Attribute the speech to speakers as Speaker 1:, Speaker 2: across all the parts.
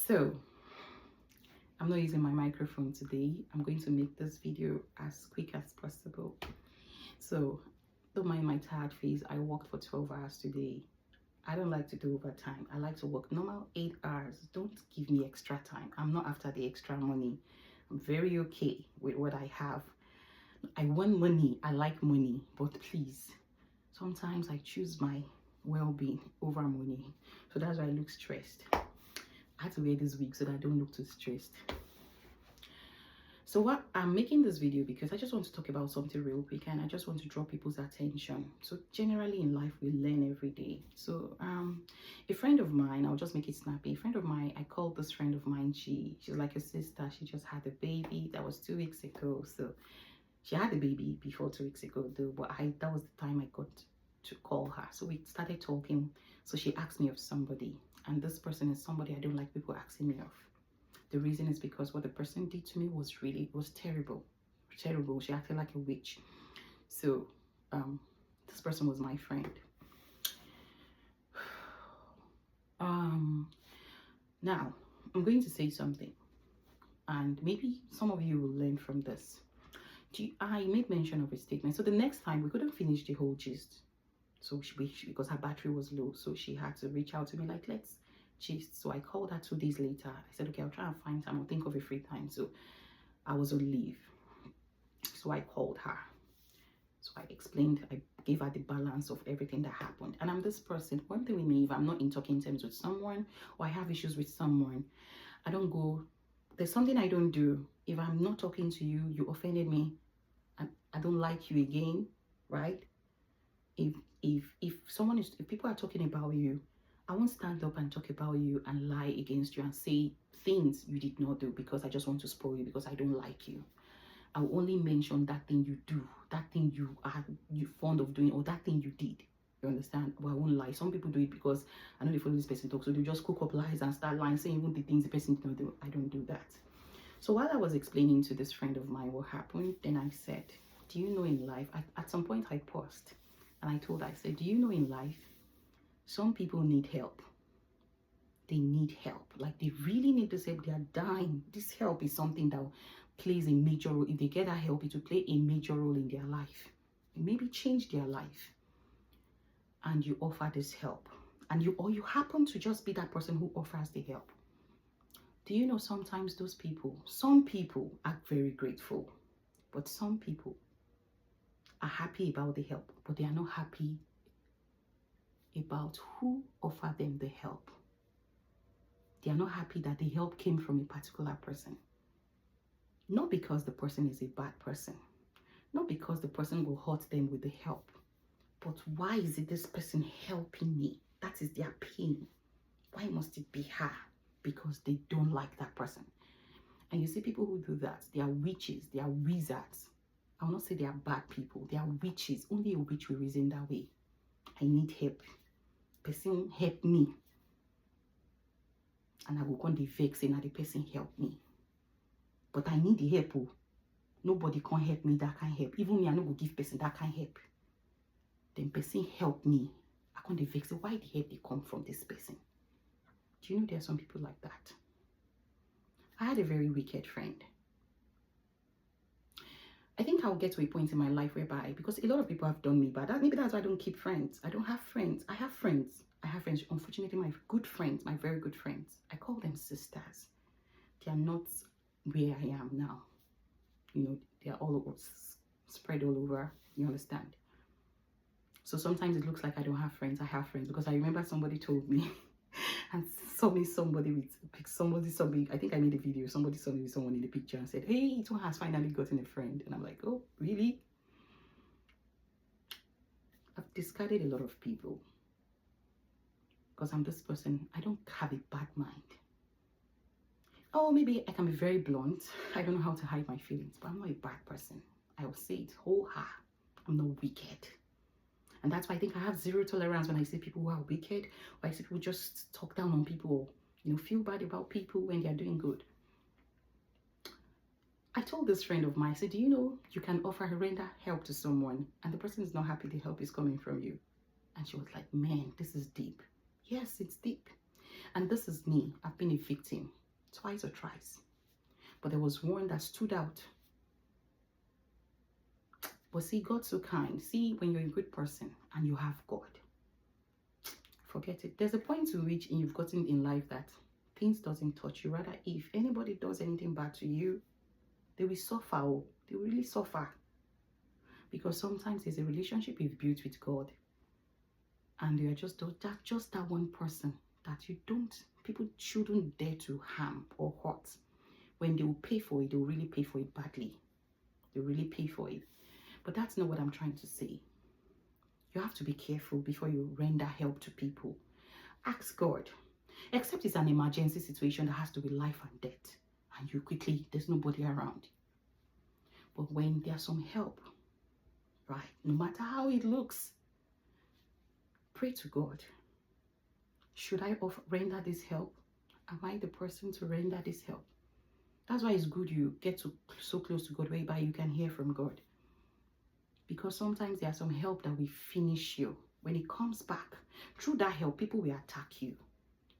Speaker 1: So I'm not using my microphone today. I'm going to make this video as quick as possible. So don't mind my tired face. I worked for 12 hours today. I don't like to do overtime. I like to work normal 8 hours. Don't give me extra time. I'm not after the extra money. I'm very okay with what I have. I want money. I like money. But please, sometimes I choose my well-being over money. So that's why I look stressed. I had to wear this wig so that I don't look too stressed. So what I'm making this video because I just want to talk about something real quick, and I just want to draw people's attention. So generally in life we learn every day. So a friend of mine, I'll just make it snappy. A friend of mine, I called this friend of mine, she's like a sister. She just had a baby. That was 2 weeks ago. So she had a baby before 2 weeks ago though, but that was the time I got to call her. So we started talking. So she asked me of somebody, and this person is somebody I don't like people asking me of. The reason is because what the person did to me was terrible. Terrible. She acted like a witch. So this person was my friend. Now I'm going to say something, and maybe some of you will learn from this. I made mention of a statement. So the next time we couldn't finish the whole gist. So because her battery was low, so she had to reach out to me like, let's gist. So I called her 2 days later. I said, okay, I'll try and find time. I'll think of a free time. So I was on leave. So I called her. So I explained, I gave her the balance of everything that happened. And I'm this person. One thing with me, if I'm not in talking terms with someone or I have issues with someone, I don't go, there's something I don't do. If I'm not talking to you, you offended me, and I don't like you again, right? If people are talking about you, I won't stand up and talk about you and lie against you and say things you did not do because I just want to spoil you, because I don't like you. I will only mention that thing you do, that thing you fond of doing, or that thing you did. You understand? But I won't lie. Some people do it because I know they follow this person talk, so they just cook up lies and start lying, saying even the things the person did not do. I don't do that. So while I was explaining to this friend of mine what happened, then I said, do you know in life, at some point I paused and I said, do you know in life, some people need help. They need help. Like they really need this help. They are dying. This help is something that plays a major role. If they get that help, it will play a major role in their life. It maybe change their life. And you offer this help. And you happen to just be that person who offers the help. Do you know sometimes some people are very grateful, but some people are happy about the help, but they are not happy about who offered them the help. They are not happy that the help came from a particular person. Not because the person is a bad person, not because the person will hurt them with the help, but why is it this person helping me? That is their pain. Why must it be her? Because they don't like that person. And you see people who do that, they are witches, they are wizards. I will not say they are bad people, they are witches. Only a witch will reason that way. I need help. Person help me. And I will go the vex saying that the person help me. But I need the help. Oh. Nobody can help me that can help. Even me, I no go give person that can help. Then person help me. I can't vex say, why the help they come from this person? Do you know there are some people like that? I had a very wicked friend. I think I'll get to a point in my life whereby, because a lot of people have done me bad, maybe that's why I don't keep friends. I don't have friends. I have friends. Unfortunately, my good friends, my very good friends, I call them sisters. They are not where I am now. You know, they are all over, spread all over. You understand? So sometimes it looks like I don't have friends. I have friends, because I remember somebody told me and saw me somebody, I think I made a video, somebody saw me with someone in the picture and said, hey, Ito has finally gotten a friend. And I'm like, oh, really? I've discarded a lot of people because I'm this person. I don't have a bad mind. Oh, maybe I can be very blunt. I don't know how to hide my feelings, but I'm not a bad person. I will say it whole heart. I'm not wicked. And that's why I think I have zero tolerance when I see people who are wicked, or I see people just talk down on people, or, you know, feel bad about people when they're doing good. I told this friend of mine, I said, do you know you can render help to someone and the person is not happy the help is coming from you? And she was like, man, this is deep. Yes, it's deep. And this is me. I've been a victim twice or thrice. But there was one that stood out. But see, God's so kind. See, when you're a good person and you have God, forget it. There's a point to which you've gotten in life that things doesn't touch you. Rather, if anybody does anything bad to you, they will suffer. Oh, they will really suffer. Because sometimes there's a relationship you've built with God, and you are just that one person that people shouldn't dare to harm or hurt. When they will pay for it, they will really pay for it badly. They really pay for it. But that's not what I'm trying to say. You have to be careful before you render help to people. Ask God. Except it's an emergency situation that has to be life and death, and there's nobody around. But when there's some help, right, no matter how it looks, pray to God. Should I render this help? Am I the person to render this help? That's why it's good you get so close to God, whereby you can hear from God. Because sometimes there's some help that will finish you. When it comes back, through that help, people will attack you.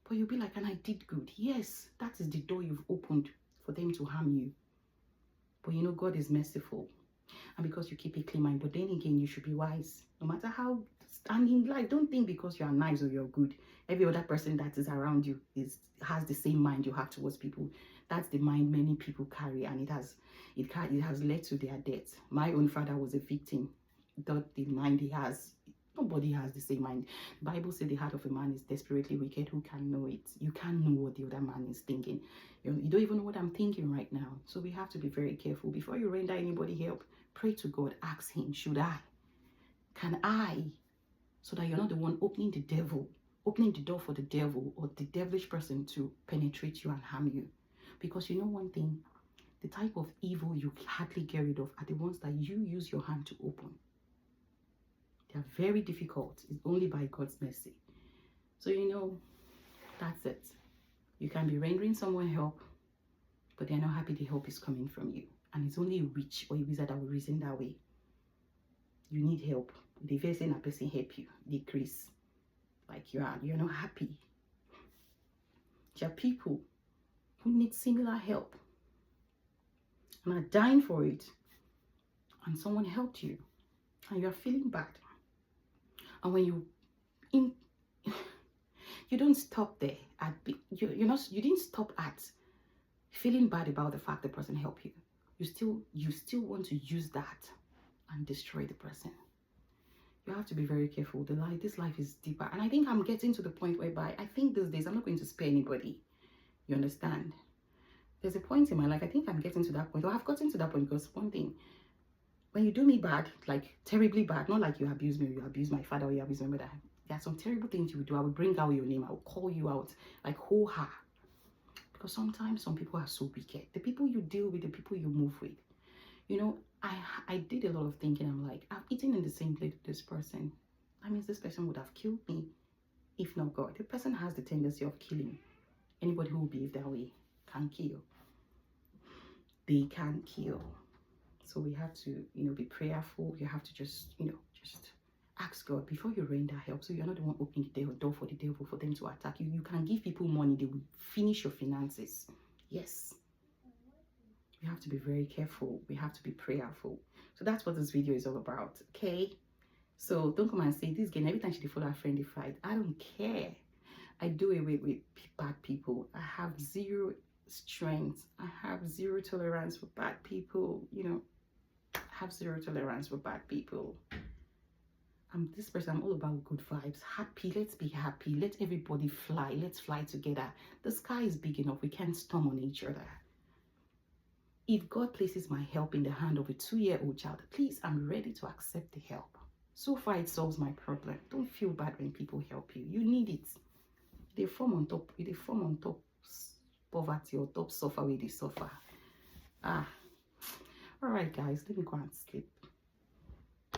Speaker 1: But you'll be like, and I did good. Yes, that is the door you've opened for them to harm you. But you know, God is merciful. And because you keep a clean mind, but then again, you should be wise. No matter how, and in life, don't think because you are nice or you're good, every other person that is around you has the same mind you have towards people. That's the mind many people carry, and it has led to their death. My own father was a victim. The mind he has, nobody has the same mind. The Bible says the heart of a man is desperately wicked. Who can know it? You can't know what the other man is thinking. You don't even know what I'm thinking right now. So we have to be very careful. Before you render anybody help, pray to God. Ask him, should I? Can I? So that you're not the one opening the door for the devil or the devilish person to penetrate you and harm you. Because you know one thing, the type of evil you hardly get rid of are the ones that you use your hand to open. They are very difficult. It's only by God's mercy. So you know, that's it. You can be rendering someone help, but they're not happy the help is coming from you. And it's only a witch or a wizard that will reason that way. You need help. The very same person help you decrease. Like you're not happy. There are people who need similar help and are dying for it, and someone helped you and you're feeling bad. And when you don't stop there at you didn't stop at feeling bad about the fact the person helped you. You still want to use that and destroy the person. You have to be very careful. This life is deeper, and I think I'm getting to the point whereby I think these days I'm not going to spare anybody. You understand? There's a point in my life, I think I'm getting to that point, or I've gotten to that point, because one thing, when you do me bad, like terribly bad, not like you abuse me, or you abuse my father, or you abuse my mother, there are some terrible things you will do. I will bring out your name, I will call you out, like ho-ha. Because sometimes some people are so wicked. The people you deal with, the people you move with. You know, I did a lot of thinking. I'm like, I've eaten in the same plate with this person. That means this person would have killed me, if not God. The person has the tendency of killing. Anybody who will behave that way can kill. They can kill. So we have to, be prayerful. You have to just ask God before you render help. So you're not the one opening the door for the devil for them to attack you. You can give people money. They will finish your finances. Yes. We have to be very careful. We have to be prayerful. So that's what this video is all about. Okay. So don't come and say this again. Every time she follow her friend, they fight. I don't care. I do away with bad people. I have zero strength. I have zero tolerance for bad people. I have zero tolerance for bad people. I'm this person. I'm all about good vibes. Happy. Let's be happy. Let everybody fly. Let's fly together. The sky is big enough. We can't storm on each other. If God places my help in the hand of a 2-year-old child, please, I'm ready to accept the help. So far, it solves my problem. Don't feel bad when people help you. You need it. They form on top poverty or top suffer where they suffer. All right, guys, let me go and sleep.